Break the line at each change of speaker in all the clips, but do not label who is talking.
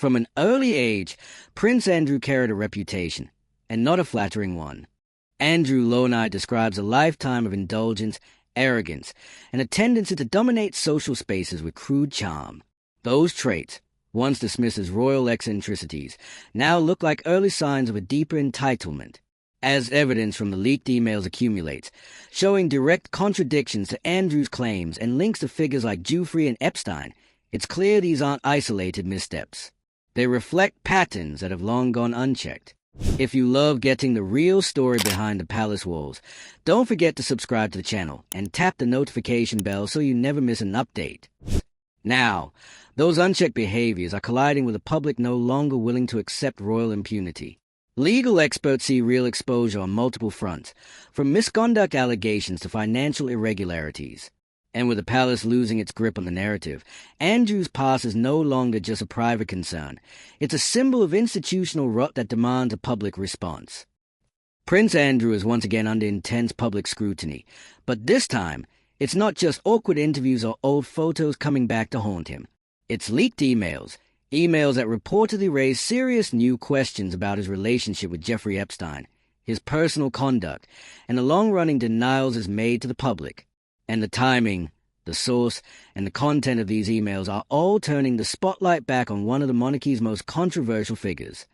From an early age, Prince Andrew carried a reputation, and not a flattering one. Andrew Lonai describes a lifetime of indulgence, arrogance, and a tendency to dominate social spaces with crude charm. Those traits, once dismissed as royal eccentricities, now look like early signs of a deeper entitlement, as evidence from the leaked emails accumulates, showing direct contradictions to Andrew's claims and links to figures like Giuffre and Epstein. It's clear these aren't isolated missteps. They reflect patterns that have long gone unchecked. If you love getting the real story behind the palace walls, don't forget to subscribe to the channel and tap the notification bell so you never miss an update. Now, those unchecked behaviors are colliding with a public no longer willing to accept royal impunity. Legal experts see real exposure on multiple fronts, from misconduct allegations to financial irregularities. And with the palace losing its grip on the narrative, Andrew's past is no longer just a private concern. It's a symbol of institutional rot that demands a public response. Prince Andrew is once again under intense public scrutiny, but this time, it's not just awkward interviews or old photos coming back to haunt him. It's leaked emails that reportedly raise serious new questions about his relationship with Jeffrey Epstein, his personal conduct, and the long-running denials is made to the public. And the timing, the source, and the content of these emails are all turning the spotlight back on one of the monarchy's most controversial figures.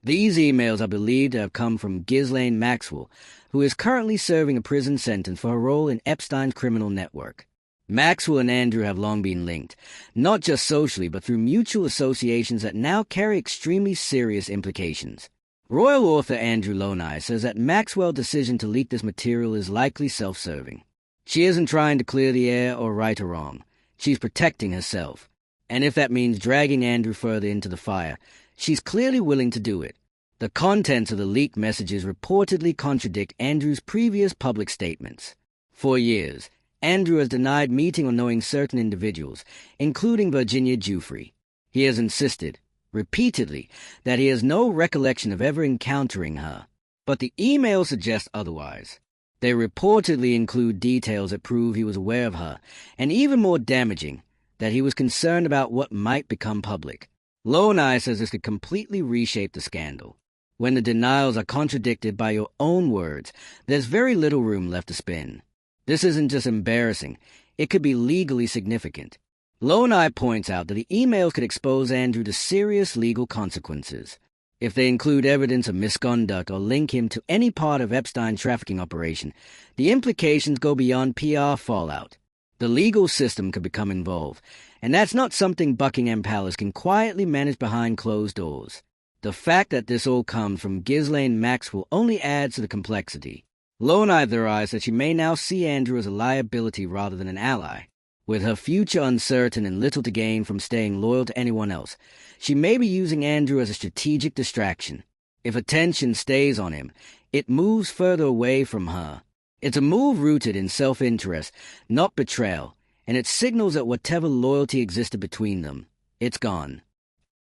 These emails are believed to have come from Ghislaine Maxwell, who is currently serving a prison sentence for her role in Epstein's criminal network. Maxwell and Andrew have long been linked, not just socially but through mutual associations that now carry extremely serious implications. Royal author Andrew Lonai says that Maxwell's decision to leak this material is likely self-serving. She isn't trying to clear the air or right a wrong. She's protecting herself. And if that means dragging Andrew further into the fire, she's clearly willing to do it. The contents of the leaked messages reportedly contradict Andrew's previous public statements. For years, Andrew has denied meeting or knowing certain individuals, including Virginia Giuffre. He has insisted, repeatedly, that he has no recollection of ever encountering her. But the emails suggest otherwise. They reportedly include details that prove he was aware of her, and even more damaging, that he was concerned about what might become public. Lonai says this could completely reshape the scandal. When the denials are contradicted by your own words, there's very little room left to spin. This isn't just embarrassing, it could be legally significant. Lonai points out that the emails could expose Andrew to serious legal consequences. If they include evidence of misconduct or link him to any part of Epstein's trafficking operation, the implications go beyond PR fallout. The legal system could become involved, and that's not something Buckingham Palace can quietly manage behind closed doors. The fact that this all comes from Ghislaine Maxwell only adds to the complexity. Lonai theorized that she may now see Andrew as a liability rather than an ally. With her future uncertain and little to gain from staying loyal to anyone else, she may be using Andrew as a strategic distraction. If attention stays on him, it moves further away from her. It's a move rooted in self-interest, not betrayal, and it signals that whatever loyalty existed between them, it's gone.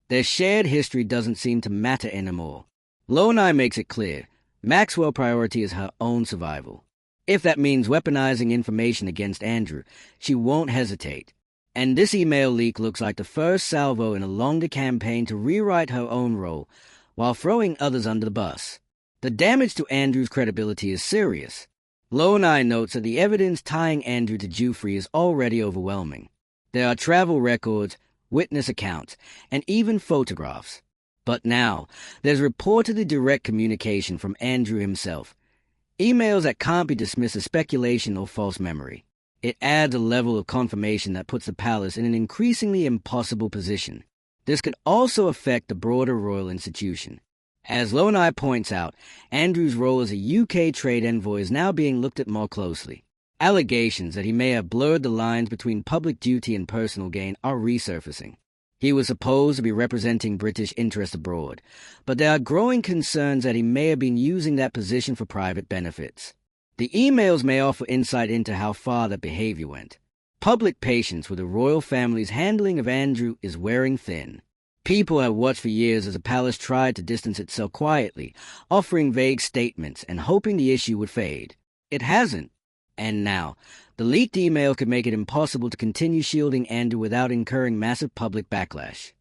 Their shared history doesn't seem to matter anymore. Lonai makes it clear, Maxwell's priority is her own survival. If that means weaponizing information against Andrew, she won't hesitate. And this email leak looks like the first salvo in a longer campaign to rewrite her own role, while throwing others under the bus. The damage to Andrew's credibility is serious. Lonai notes that the evidence tying Andrew to Giuffre is already overwhelming. There are travel records, witness accounts, and even photographs. But now, there's reportedly direct communication from Andrew himself. Emails that can't be dismissed as speculation or false memory. It adds a level of confirmation that puts the palace in an increasingly impossible position. This could also affect the broader royal institution. As Lonai points out, Andrew's role as a UK trade envoy is now being looked at more closely. Allegations that he may have blurred the lines between public duty and personal gain are resurfacing. He was supposed to be representing British interests abroad, but there are growing concerns that he may have been using that position for private benefits. The emails may offer insight into how far that behavior went. Public patience with the royal family's handling of Andrew is wearing thin. People have watched for years as the palace tried to distance itself quietly, offering vague statements and hoping the issue would fade. It hasn't. And now, the leaked email could make it impossible to continue shielding Andrew without incurring massive public backlash.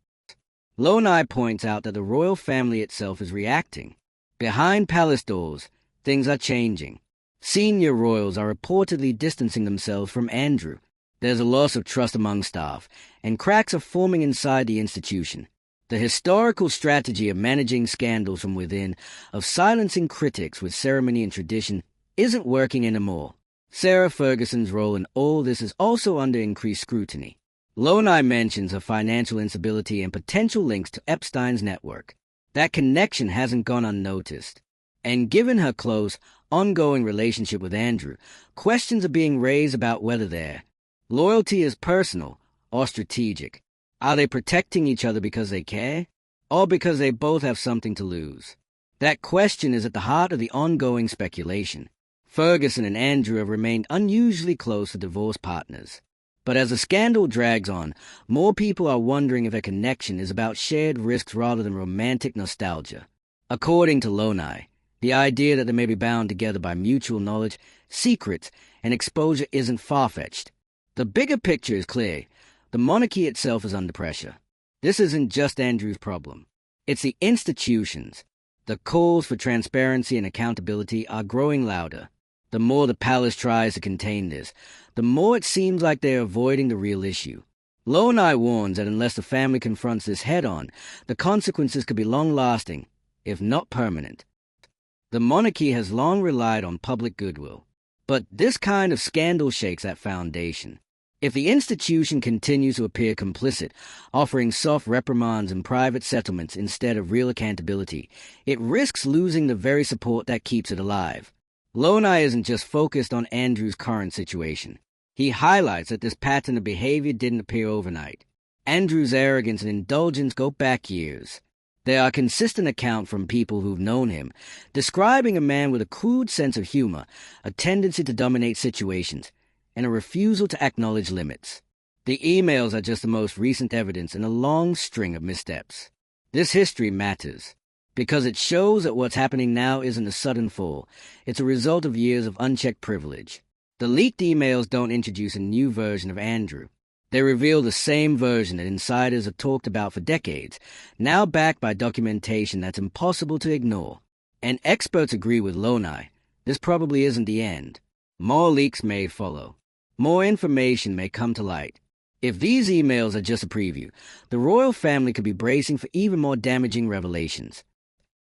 Lonai points out that the royal family itself is reacting. Behind palace doors, things are changing. Senior royals are reportedly distancing themselves from Andrew. There's a loss of trust among staff, and cracks are forming inside the institution. The historical strategy of managing scandals from within, of silencing critics with ceremony and tradition, isn't working anymore. Sarah Ferguson's role in all this is also under increased scrutiny. Lonai mentions her financial instability and potential links to Epstein's network. That connection hasn't gone unnoticed. And given her close, ongoing relationship with Andrew, questions are being raised about whether their loyalty is personal or strategic. Are they protecting each other because they care, or because they both have something to lose? That question is at the heart of the ongoing speculation. Ferguson and Andrew have remained unusually close to divorce partners. But as the scandal drags on, more people are wondering if their connection is about shared risks rather than romantic nostalgia. According to Lonai, the idea that they may be bound together by mutual knowledge, secrets, and exposure isn't far-fetched. The bigger picture is clear. The monarchy itself is under pressure. This isn't just Andrew's problem. It's the institutions. The calls for transparency and accountability are growing louder. The more the palace tries to contain this, the more it seems like they're avoiding the real issue. Lonai warns that unless the family confronts this head-on, the consequences could be long-lasting, if not permanent. The monarchy has long relied on public goodwill, but this kind of scandal shakes that foundation. If the institution continues to appear complicit, offering soft reprimands and private settlements instead of real accountability, it risks losing the very support that keeps it alive. Lonai isn't just focused on Andrew's current situation. He highlights that this pattern of behavior didn't appear overnight. Andrew's arrogance and indulgence go back years. There are consistent accounts from people who've known him, describing a man with a crude sense of humor, a tendency to dominate situations, and a refusal to acknowledge limits. The emails are just the most recent evidence in a long string of missteps. This history matters, because it shows that what's happening now isn't a sudden fall. It's a result of years of unchecked privilege. The leaked emails don't introduce a new version of Andrew. They reveal the same version that insiders have talked about for decades, now backed by documentation that's impossible to ignore. And experts agree with Lonai. This probably isn't the end. More leaks may follow. More information may come to light. If these emails are just a preview, the royal family could be bracing for even more damaging revelations.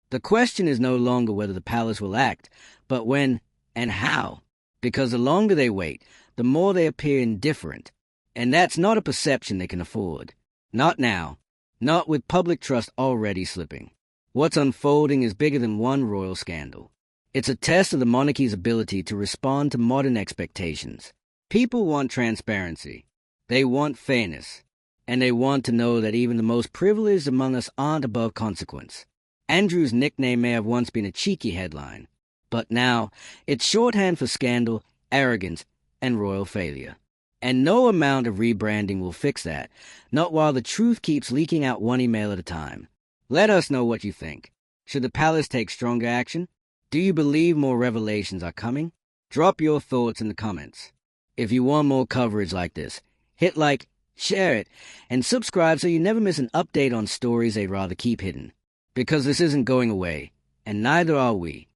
The question is no longer whether the palace will act, but when and how. Because the longer they wait, the more they appear indifferent. And that's not a perception they can afford. Not now. Not with public trust already slipping. What's unfolding is bigger than one royal scandal. It's a test of the monarchy's ability to respond to modern expectations. People want transparency. They want fairness. And they want to know that even the most privileged among us aren't above consequence. Andrew's nickname may have once been a cheeky headline, but now it's shorthand for scandal, arrogance, and royal failure. And no amount of rebranding will fix that, not while the truth keeps leaking out one email at a time. Let us know what you think. Should the palace take stronger action? Do you believe more revelations are coming? Drop your thoughts in the comments. If you want more coverage like this, hit like, share it, and subscribe so you never miss an update on stories they'd rather keep hidden. Because this isn't going away, and neither are we.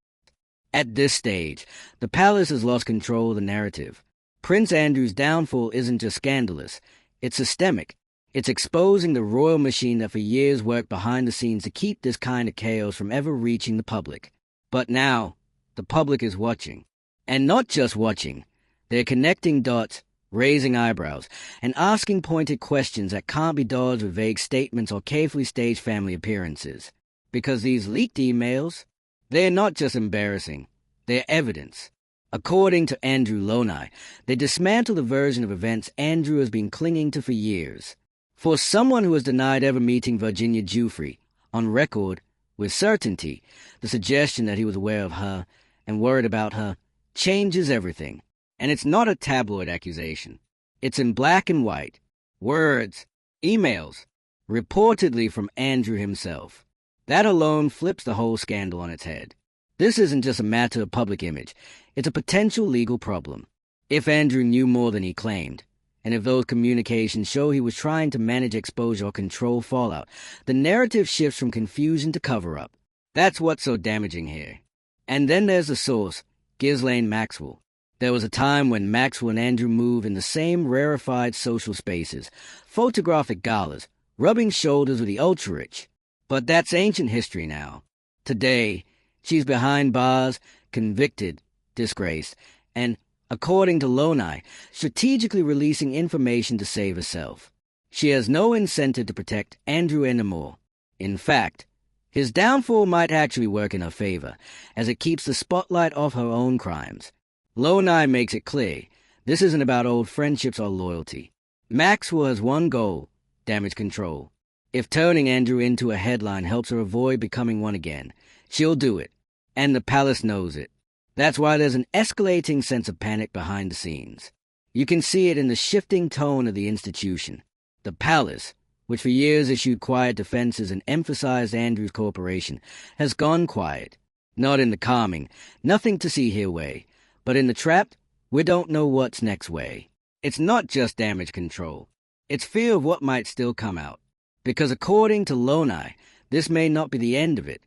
At this stage, the palace has lost control of the narrative. Prince Andrew's downfall isn't just scandalous, it's systemic. It's exposing the royal machine that for years worked behind the scenes to keep this kind of chaos from ever reaching the public. But now, the public is watching. And not just watching. They're connecting dots, raising eyebrows, and asking pointed questions that can't be dodged with vague statements or carefully staged family appearances. Because these leaked emails, they're not just embarrassing, they're evidence. According to Andrew Lonai, they dismantle the version of events Andrew has been clinging to for years. For someone who has denied ever meeting Virginia Giuffre, on record, with certainty, the suggestion that he was aware of her and worried about her changes everything. And it's not a tabloid accusation. It's in black and white. Words, emails, reportedly from Andrew himself. That alone flips the whole scandal on its head. This isn't just a matter of public image. It's a potential legal problem. If Andrew knew more than he claimed, And if those communications show he was trying to manage exposure or control fallout, the narrative shifts from confusion to cover-up. That's what's so damaging here. And then there's the source, Ghislaine Maxwell. There was a time when Maxwell and Andrew moved in the same rarefied social spaces, photographic galas, rubbing shoulders with the ultra-rich. But that's ancient history now. Today, she's behind bars, convicted, disgraced, and, according to Lonai, strategically releasing information to save herself. She has no incentive to protect Andrew anymore. In fact, his downfall might actually work in her favor, as it keeps the spotlight off her own crimes. Lonai makes it clear, this isn't about old friendships or loyalty. Maxwell has one goal, damage control. If turning Andrew into a headline helps her avoid becoming one again, she'll do it. And the palace knows it. That's why there's an escalating sense of panic behind the scenes. You can see it in the shifting tone of the institution. The palace, which for years issued quiet defenses and emphasized Andrew's cooperation, has gone quiet. Not in the calming, nothing to see here way, but in the trapped, we don't know what's next way. It's not just damage control. It's fear of what might still come out. Because according to Lonai, this may not be the end of it.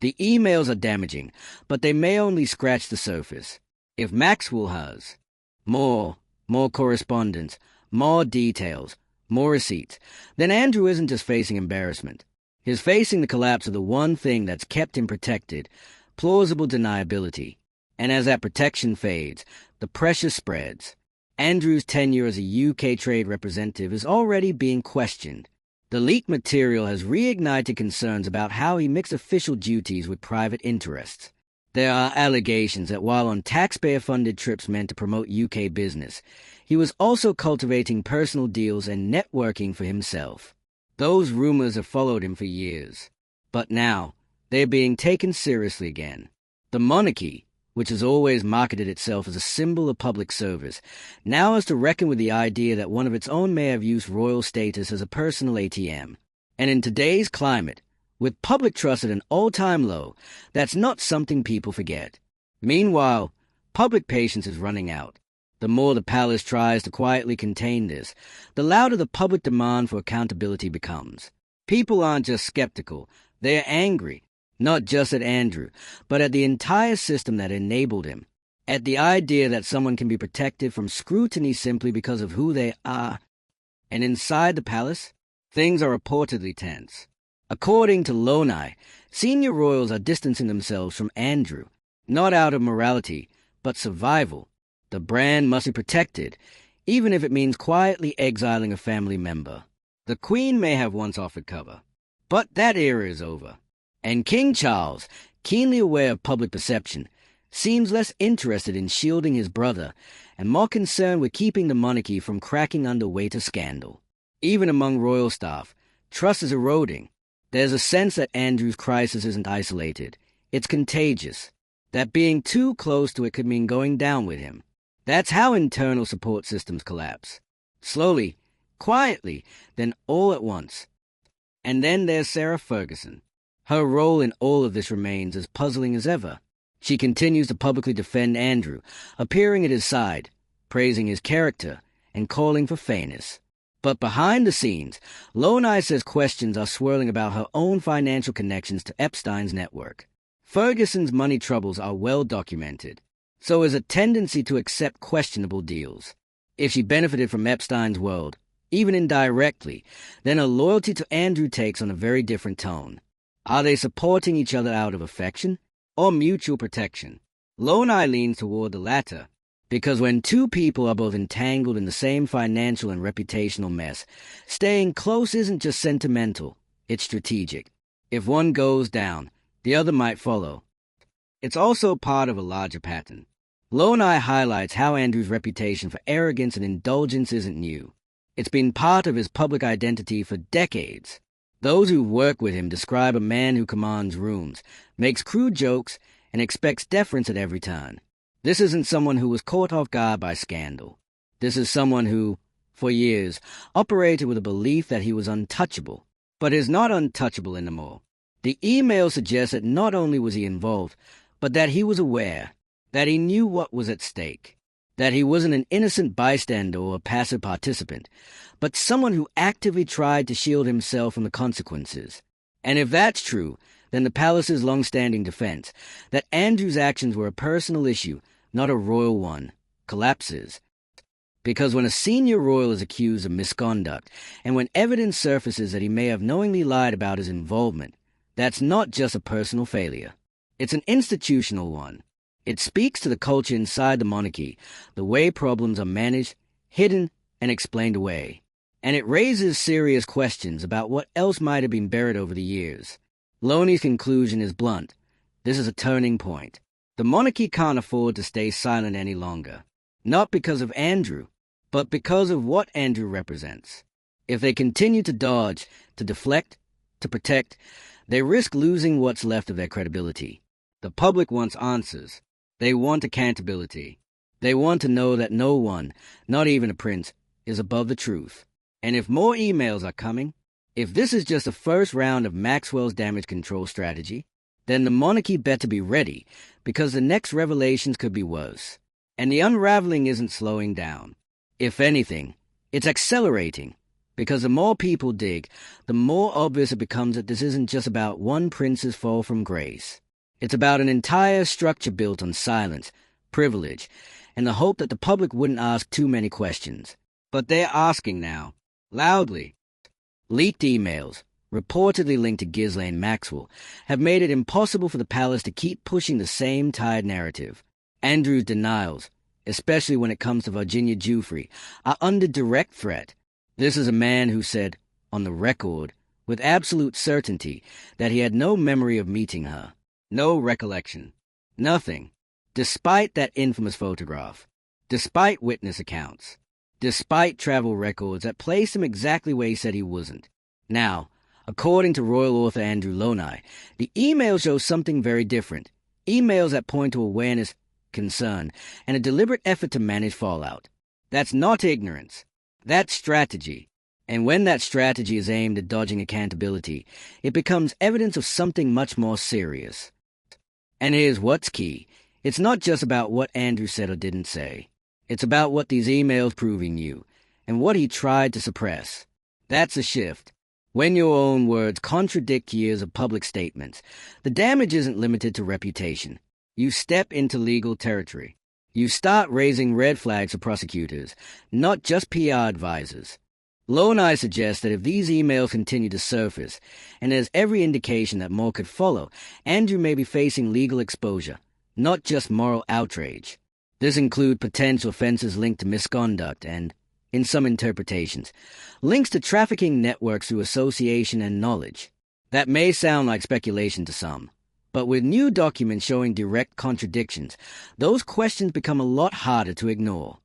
The emails are damaging, but they may only scratch the surface. If Maxwell has more correspondence, more details, more receipts, then Andrew isn't just facing embarrassment. He's facing the collapse of the one thing that's kept him protected, plausible deniability. And as that protection fades, the pressure spreads. Andrew's tenure as a UK trade representative is already being questioned. The leaked material has reignited concerns about how he mixed official duties with private interests. There are allegations that while on taxpayer-funded trips meant to promote UK business, he was also cultivating personal deals and networking for himself. Those rumors have followed him for years. But now, they're being taken seriously again. The monarchy, which has always marketed itself as a symbol of public service, now has to reckon with the idea that one of its own may have used royal status as a personal ATM. And in today's climate, with public trust at an all-time low, that's not something people forget. Meanwhile, public patience is running out. The more the palace tries to quietly contain this, the louder the public demand for accountability becomes. People aren't just skeptical, they are angry. Not just at Andrew, but at the entire system that enabled him. At the idea that someone can be protected from scrutiny simply because of who they are. And inside the palace, things are reportedly tense. According to Lonai, senior royals are distancing themselves from Andrew, not out of morality, but survival. The brand must be protected, even if it means quietly exiling a family member. The Queen may have once offered cover, but that era is over. And King Charles, keenly aware of public perception, seems less interested in shielding his brother and more concerned with keeping the monarchy from cracking under weight of scandal. Even among royal staff, trust is eroding. There's a sense that Andrew's crisis isn't isolated. It's contagious. That being too close to it could mean going down with him. That's how internal support systems collapse. Slowly, quietly, then all at once. And then there's Sarah Ferguson. Her role in all of this remains as puzzling as ever. She continues to publicly defend Andrew, appearing at his side, praising his character, and calling for fairness. But behind the scenes, Lonai says questions are swirling about her own financial connections to Epstein's network. Ferguson's money troubles are well documented. So is a tendency to accept questionable deals. If she benefited from Epstein's world, even indirectly, then her loyalty to Andrew takes on a very different tone. Are they supporting each other out of affection or mutual protection? Lonai leans toward the latter, because when two people are both entangled in the same financial and reputational mess, staying close isn't just sentimental, it's strategic. If one goes down, the other might follow. It's also part of a larger pattern. Lonai highlights how Andrew's reputation for arrogance and indulgence isn't new. It's been part of his public identity for decades. Those who work with him describe a man who commands rooms, makes crude jokes, and expects deference at every turn. This isn't someone who was caught off guard by scandal. This is someone who, for years, operated with a belief that he was untouchable, but is not untouchable anymore. The email suggests that not only was he involved, but that he was aware, that he knew what was at stake. that he wasn't an innocent bystander or a passive participant, but someone who actively tried to shield himself from the consequences. And if that's true, then the palace's long-standing defense, that Andrew's actions were a personal issue, not a royal one, collapses. Because when a senior royal is accused of misconduct, and when evidence surfaces that he may have knowingly lied about his involvement, that's not just a personal failure. It's an institutional one. It speaks to the culture inside the monarchy, the way problems are managed, hidden, and explained away. And it raises serious questions about what else might have been buried over the years. Loney's conclusion is blunt. This is a turning point. The monarchy can't afford to stay silent any longer. Not because of Andrew, but because of what Andrew represents. If they continue to dodge, to deflect, to protect, they risk losing what's left of their credibility. The public wants answers. They want accountability. They want to know that no one, not even a prince, is above the truth. And if more emails are coming, if this is just the first round of Maxwell's damage control strategy, then the monarchy better be ready, because the next revelations could be worse. And the unraveling isn't slowing down. If anything, it's accelerating, because the more people dig, the more obvious it becomes that this isn't just about one prince's fall from grace. It's about an entire structure built on silence, privilege, and the hope that the public wouldn't ask too many questions. But they're asking now, loudly. Leaked emails, reportedly linked to Ghislaine Maxwell, have made it impossible for the palace to keep pushing the same tired narrative. Andrew's denials, especially when it comes to Virginia Giuffre, are under direct threat. This is a man who said, on the record, with absolute certainty, that he had no memory of meeting her. No recollection. Nothing. Despite that infamous photograph. Despite witness accounts. Despite travel records that placed him exactly where he said he wasn't. Now, according to royal author Andrew Loney, the emails show something very different. Emails that point to awareness, concern, and a deliberate effort to manage fallout. That's not ignorance. That's strategy. And when that strategy is aimed at dodging accountability, it becomes evidence of something much more serious. And here's what's key. It's not just about what Andrew said or didn't say. It's about what these emails prove he knew, and what he tried to suppress. That's a shift. When your own words contradict years of public statements, the damage isn't limited to reputation. You step into legal territory. You start raising red flags for prosecutors, not just PR advisors. Loney suggests that if these emails continue to surface, and there's every indication that more could follow, Andrew may be facing legal exposure, not just moral outrage. This includes potential offenses linked to misconduct and, in some interpretations, links to trafficking networks through association and knowledge. That may sound like speculation to some, but with new documents showing direct contradictions, those questions become a lot harder to ignore.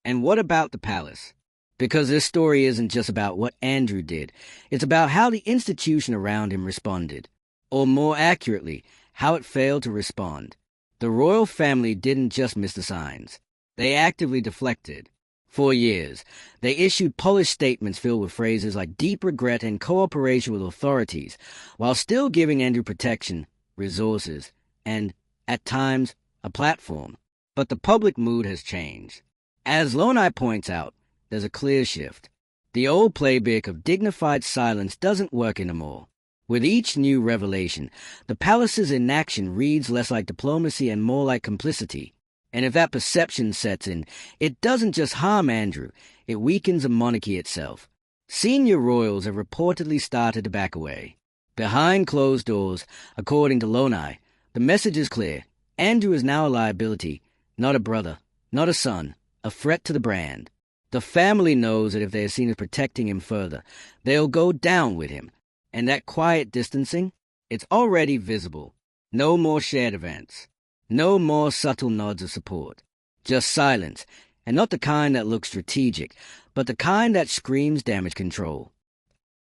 And what about the palace? Because this story isn't just about what Andrew did, it's about how the institution around him responded. Or more accurately, how it failed to respond. The royal family didn't just miss the signs. They actively deflected. For years, they issued polished statements filled with phrases like deep regret and cooperation with authorities, while still giving Andrew protection, resources, and, at times, a platform. But the public mood has changed. As Loney points out, there's a clear shift. The old playbook of dignified silence doesn't work anymore. With each new revelation, the palace's inaction reads less like diplomacy and more like complicity. And if that perception sets in, it doesn't just harm Andrew, it weakens the monarchy itself. Senior royals have reportedly started to back away. Behind closed doors, according to Loney, the message is clear. Andrew is now a liability, not a brother, not a son, a threat to the brand. The family knows that if they are seen as protecting him further, they'll go down with him. And that quiet distancing, it's already visible. No more shared events. No more subtle nods of support. Just silence, and not the kind that looks strategic, but the kind that screams damage control.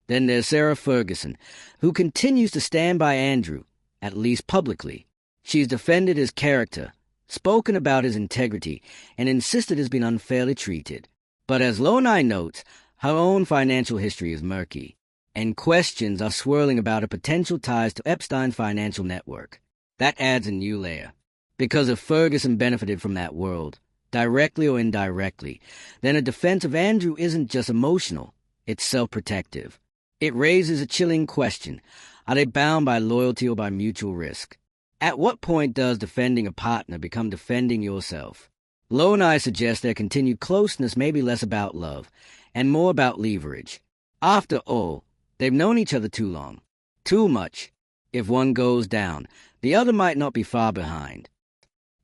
Then there's Sarah Ferguson, who continues to stand by Andrew, at least publicly. She's defended his character, spoken about his integrity, and insisted he's been unfairly treated. But as Loney notes, her own financial history is murky, and questions are swirling about her potential ties to Epstein's financial network. That adds a new layer. Because if Ferguson benefited from that world, directly or indirectly, then a defense of Andrew isn't just emotional, it's self-protective. It raises a chilling question. Are they bound by loyalty or by mutual risk? At what point does defending a partner become defending yourself? Lo and I suggest their continued closeness may be less about love and more about leverage. After all, they've known each other too long. Too much. If one goes down, the other might not be far behind.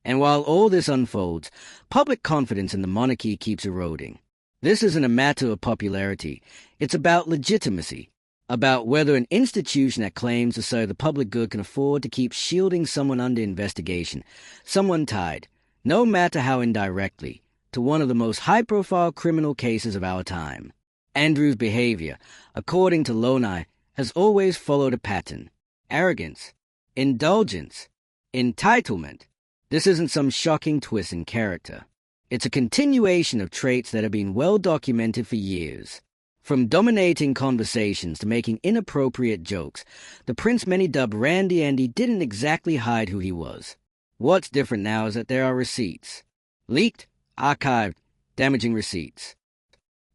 And while all this unfolds, public confidence in the monarchy keeps eroding. This isn't a matter of popularity. It's about legitimacy, about whether an institution that claims to serve the public good can afford to keep shielding someone under investigation, someone tied, no matter how indirectly, to one of the most high-profile criminal cases of our time. Andrew's behavior, according to Lonai, has always followed a pattern. Arrogance, indulgence, entitlement. This isn't some shocking twist in character. It's a continuation of traits that have been well documented for years. From dominating conversations to making inappropriate jokes, the prince many dubbed Randy Andy didn't exactly hide who he was. What's different now is that there are receipts. Leaked, archived, damaging receipts.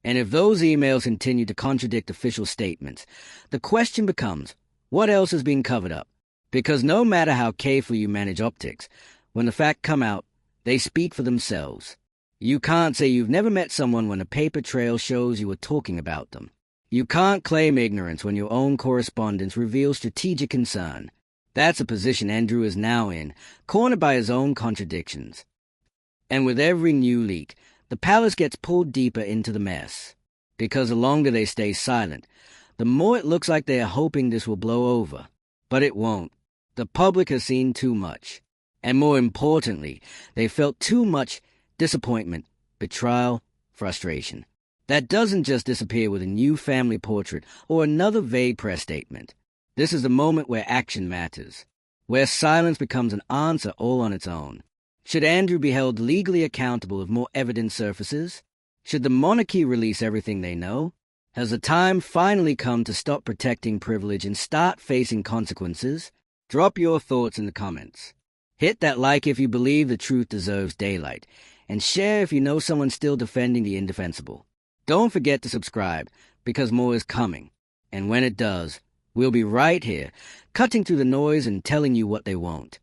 And if those emails continue to contradict official statements, the question becomes, what else is being covered up? Because no matter how carefully you manage optics, when the facts come out, they speak for themselves. You can't say you've never met someone when a paper trail shows you were talking about them. You can't claim ignorance when your own correspondence reveals strategic concern. That's a position Andrew is now in, cornered by his own contradictions. And with every new leak, the palace gets pulled deeper into the mess. Because the longer they stay silent, the more it looks like they are hoping this will blow over. But it won't. The public has seen too much. And more importantly, they felt too much disappointment, betrayal, frustration. That doesn't just disappear with a new family portrait or another vague press statement. This is the moment where action matters, where silence becomes an answer all on its own. Should Andrew be held legally accountable if more evidence surfaces? Should the monarchy release everything they know? Has the time finally come to stop protecting privilege and start facing consequences? Drop your thoughts in the comments. Hit that like if you believe the truth deserves daylight, and share if you know someone still defending the indefensible. Don't forget to subscribe, because more is coming. And when it does, we'll be right here, cutting through the noise and telling you what they won't.